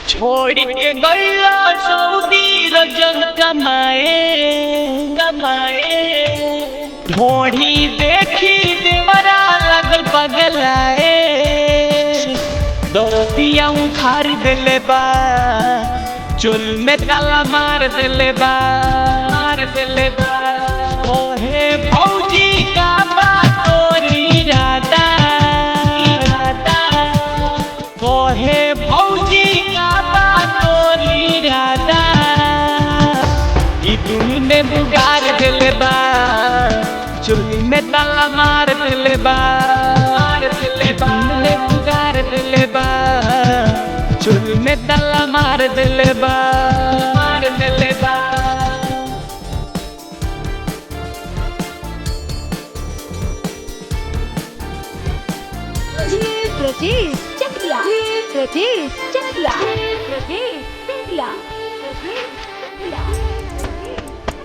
छोड़ के गया सऊदी रजब कमाए ढोढ़ी देखी देवरा लगल पगलाए दोस्तिया उखाड़ दिले बा चुल में ताला मार दिले बा ओहे फौजी का बात तोरी राता ओहे फौजी का बात तोरी राता ई दुनु में बुगार दिले बा चुल में ताला मार दिले बा बुगार दिले बा चुल में ताला मार दिले बा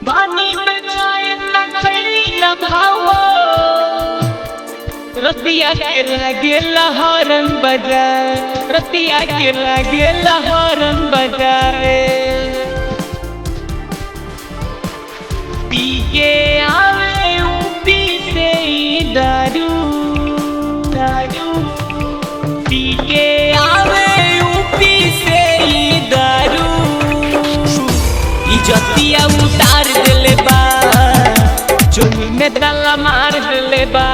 बानी में चाय न खड़ी न भावो रतिया के लगे लहरन बजाए रतिया के लगे लहरन बजाए पी के आवे ऊपी से दारू पी के आवे ऊपी से दारू इज्जतिया उतार दिले बा चुनी में ताला मार दिले बा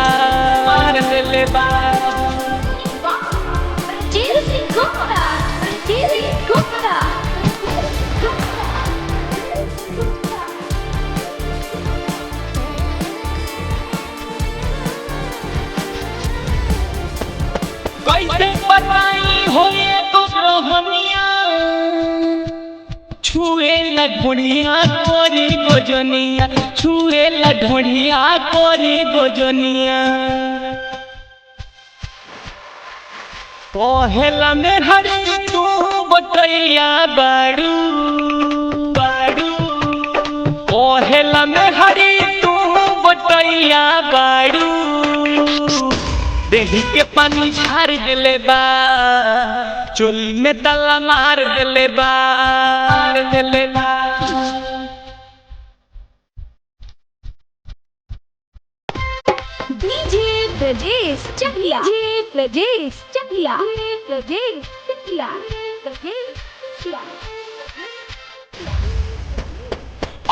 कैसे बताई होए तो रोहनिया छुए ल ढोढ़िया कोरी गोजनिया छुए ल ढोढ़िया कोरी गोजनिया पहला में हरी तू बटैया बारू पहला में हरी तू बटैया बारू देही के पानी झाड़ दिले बा चुल में ताला मार दिले बा डीजे ब्रजेश चकिया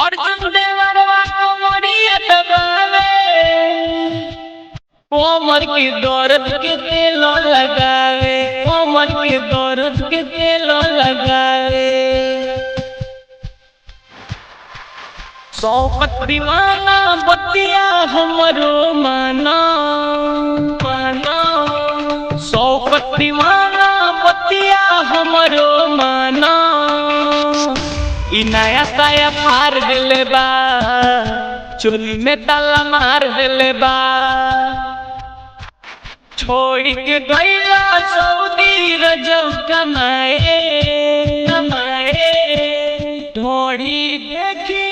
और देवरवा को मोरिया दबावे कोमर के दर्द के तेल लगावे कोमर के दर्द के तेल लगावे शौकत दीवाना बतिया हमरो माना शौकत दीवाना बतिया हमरो माना ई नया साया फाड़ दिले बा चुल में ताला मार दिले बा छोड़ के गया सऊदी रजब कमाए ढोढ़ी देखी